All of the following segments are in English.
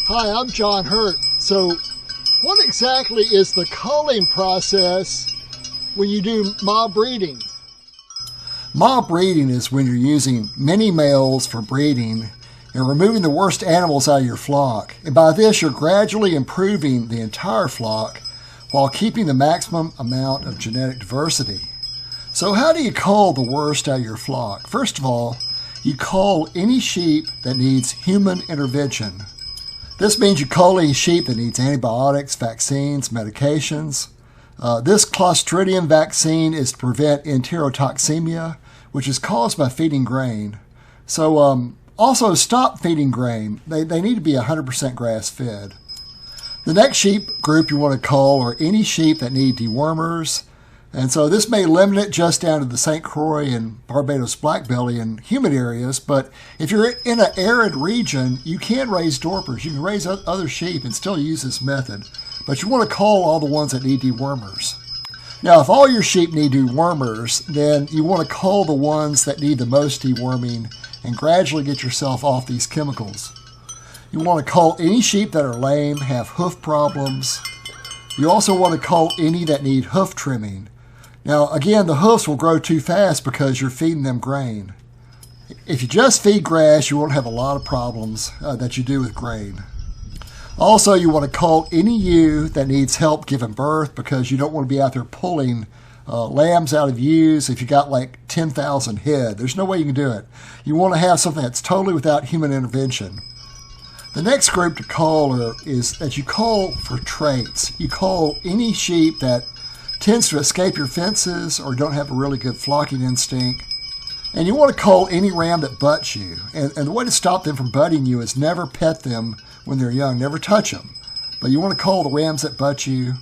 Hi, I'm John Hurt. So what exactly is the culling process when you do mob breeding? Mob breeding is when you're using many males for breeding and removing the worst animals out of your flock. And by this, you're gradually improving the entire flock while keeping the maximum amount of genetic diversity. So how do you cull the worst out of your flock? First of all, you cull any sheep that needs human intervention. This means you cull any sheep that needs antibiotics, vaccines, medications. This clostridium vaccine is to prevent Enterotoxemia, which is caused by feeding grain. So also stop feeding grain. They need to be 100% grass-fed. The next sheep group you want to cull are any sheep that need dewormers. And so this may limit it just down to the St Croix and Barbados blackbelly in humid areas, but if you're in an arid region, you can raise Dorpers. You can raise other sheep and still use this method, but you want to cull all the ones that need dewormers. Now, if all your sheep need dewormers, then you want to cull the ones that need the most deworming and gradually get yourself off these chemicals. You want to cull any sheep that are lame, have hoof problems. You also want to cull any that need hoof trimming. Now, again, the hoofs will grow too fast because you're feeding them grain. If you just feed grass, you won't have a lot of problems that you do with grain. Also, you want to cull any ewe that needs help giving birth because you don't want to be out there pulling lambs out of ewes if you got like 10,000 head. There's no way you can do it. You want to have something that's totally without human intervention. The next group to cull is that you cull for traits. You cull any sheep that tends to escape your fences or don't have a really good flocking instinct. And you want to cull any ram that butts you. And the way to stop them from butting you is never pet them when they're young. Never touch them. But you want to cull the rams that butt you.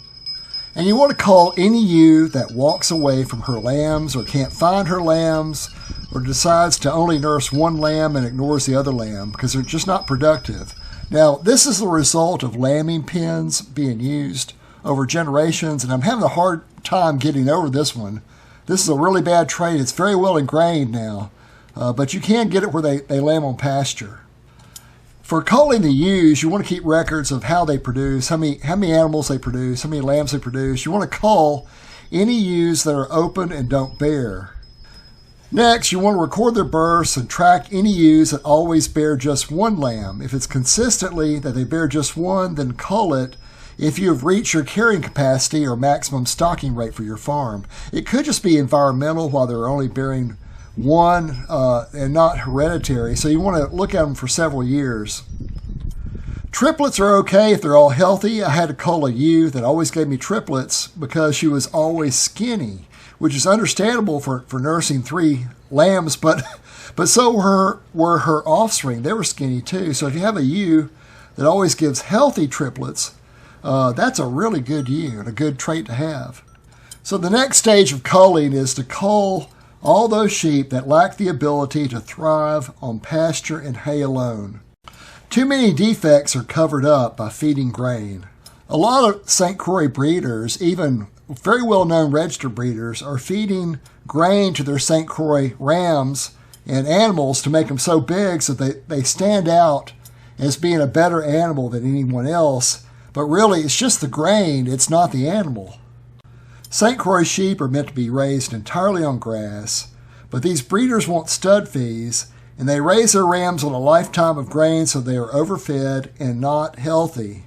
And you want to cull any ewe that walks away from her lambs or can't find her lambs or decides to only nurse one lamb and ignores the other lamb because they're just not productive. Now, this is the result of lambing pens being used over generations, and I'm having a hard time getting over this one. This is a really bad trait. It's very well ingrained now, but you can get it where they lamb on pasture. For culling the ewes, you want to keep records of how they produce, how many animals they produce, how many lambs they produce. You want to cull any ewes that are open and don't bear. Next, you want to record their births and track any ewes that always bear just one lamb. If it's consistently that they bear just one, then cull it if you have reached your carrying capacity or maximum stocking rate for your farm. It could just be environmental while they're only bearing one and not hereditary, so you want to look at them for several years. Triplets are okay if they're all healthy. I had to cull a ewe that always gave me triplets because she was always skinny, which is understandable for nursing 3 lambs, but so were her offspring. They were skinny too. So if you have a ewe that always gives healthy triplets, that's a really good ewe and a good trait to have. So the next stage of culling is to cull all those sheep that lack the ability to thrive on pasture and hay alone. Too many defects are covered up by feeding grain. A lot of St. Croix breeders, even very well-known registered breeders, are feeding grain to their St. Croix rams and animals to make them so big so they stand out as being a better animal than anyone else. But really, it's just the grain, it's not the animal. St. Croix sheep are meant to be raised entirely on grass, but these breeders want stud fees, and they raise their rams on a lifetime of grain so they are overfed and not healthy.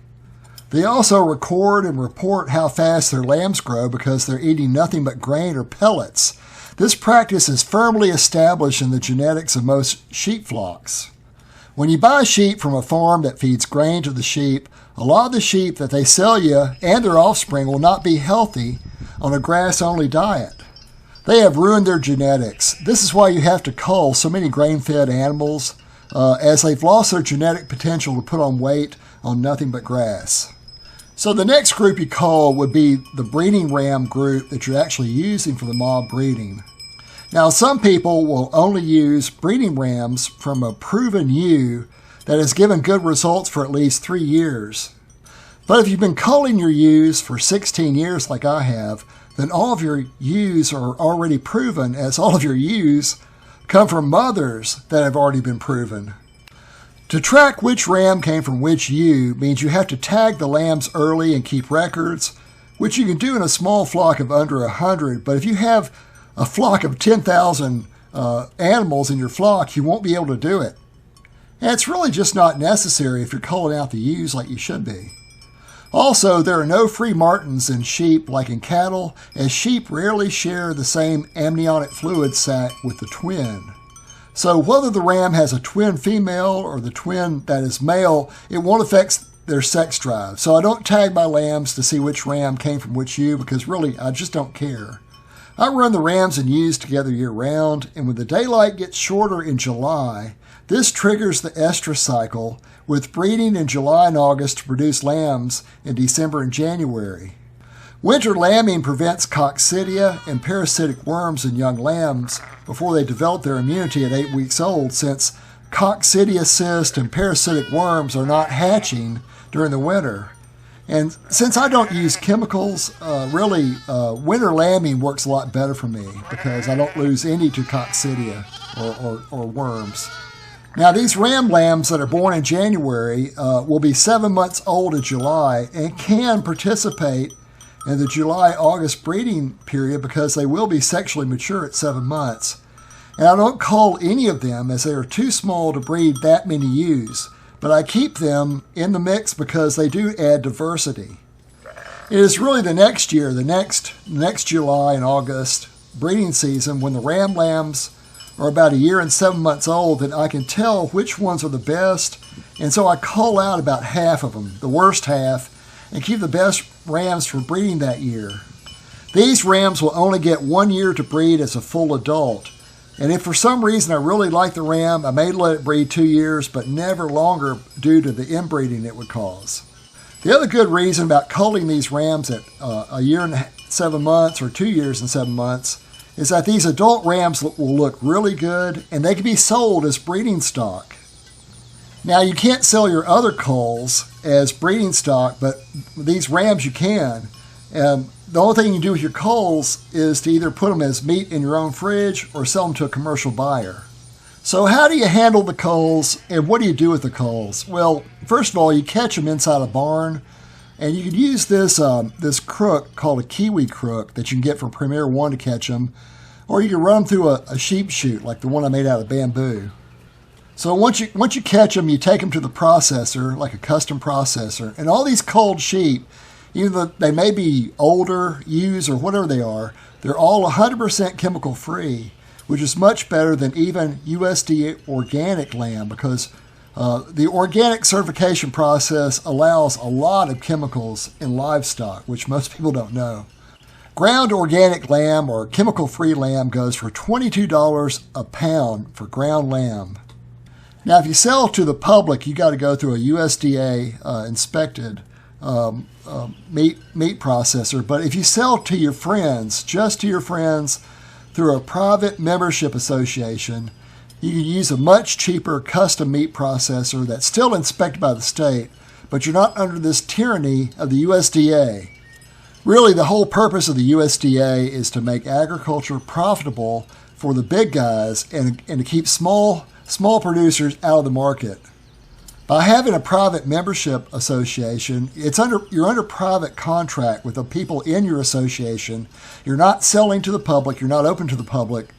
They also record and report how fast their lambs grow because they're eating nothing but grain or pellets. This practice is firmly established in the genetics of most sheep flocks. When you buy sheep from a farm that feeds grain to the sheep, a lot of the sheep that they sell you and their offspring will not be healthy on a grass-only diet. They have ruined their genetics. This is why you have to cull so many grain-fed animals, as they've lost their genetic potential to put on weight on nothing but grass. So the next group you cull would be the breeding ram group that you're actually using for the mob breeding. Now, some people will only use breeding rams from a proven ewe that has given good results for at least 3 years. But if you've been culling your ewes for 16 years like I have, then all of your ewes are already proven, as all of your ewes come from mothers that have already been proven. To track which ram came from which ewe means you have to tag the lambs early and keep records, which you can do in a small flock of under 100, but if you have a flock of 10,000 animals in your flock, you won't be able to do it. And it's really just not necessary if you're culling out the ewes like you should be. Also, there are no free martins in sheep like in cattle, as sheep rarely share the same amniotic fluid sac with the twin. So whether the ram has a twin female or the twin that is male, it won't affect their sex drive. So I don't tag my lambs to see which ram came from which ewe because really I just don't care. I run the rams and ewes together year round, and when the daylight gets shorter in July, this triggers the estrus cycle with breeding in July and August to produce lambs in December and January. Winter lambing prevents coccidia and parasitic worms in young lambs before they develop their immunity at 8 weeks old, since coccidia cyst and parasitic worms are not hatching during the winter. And since I don't use chemicals, winter lambing works a lot better for me because I don't lose any to coccidia or worms. Now, these ram lambs that are born in January will be 7 months old in July and can participate in the July-August breeding period because they will be sexually mature at 7 months. And I don't cull any of them as they are too small to breed that many ewes, but I keep them in the mix because they do add diversity. It is really the next year, the next July and August breeding season, when the ram lambs are about 1 year and 7 months old, that I can tell which ones are the best, and so I cull out about half of them, the worst half, and keep the best rams for breeding that year. These rams will only get 1 year to breed as a full adult, and if for some reason I really like the ram, I may let it breed 2 years, but never longer due to the inbreeding it would cause. The other good reason about culling these rams at 1 year and 7 months or 2 years and 7 months is that these adult rams will look really good and they can be sold as breeding stock. Now, you can't sell your other culls as breeding stock, but these rams you can. The only thing you can do with your culls is to either put them as meat in your own fridge or sell them to a commercial buyer. So how do you handle the culls and what do you do with the culls? Well, first of all, you catch them inside a barn, and you can use this crook called a kiwi crook that you can get from Premier One to catch them, or you can run them through a sheep chute like the one I made out of bamboo. So once you catch them, you take them to the processor, like a custom processor, and all these culled sheep, even though they may be older, ewes, or whatever they are, they're all 100% chemical free, which is much better than even USDA organic lamb because the organic certification process allows a lot of chemicals in livestock, which most people don't know. Ground organic lamb or chemical-free lamb goes for $22 a pound for ground lamb. Now, if you sell to the public, you got to go through a USDA inspected meat processor. But if you sell to your friends, just to your friends, through a private membership association, you can use a much cheaper custom meat processor that's still inspected by the state, but you're not under this tyranny of the USDA. Really, the whole purpose of the USDA is to make agriculture profitable for the big guys and to keep small producers out of the market. By having a private membership association, you're under private contract with the people in your association. You're not selling to the public. You're not open to the public.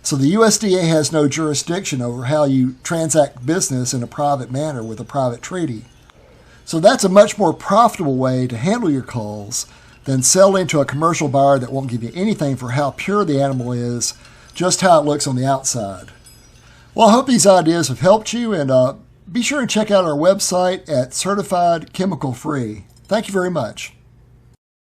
So the USDA has no jurisdiction over how you transact business in a private manner with a private treaty. So that's a much more profitable way to handle your culls than selling to a commercial buyer that won't give you anything for how pure the animal is, just how it looks on the outside. Well, I hope these ideas have helped you, and be sure and check out our website at Certified Chemical Free. Thank you very much.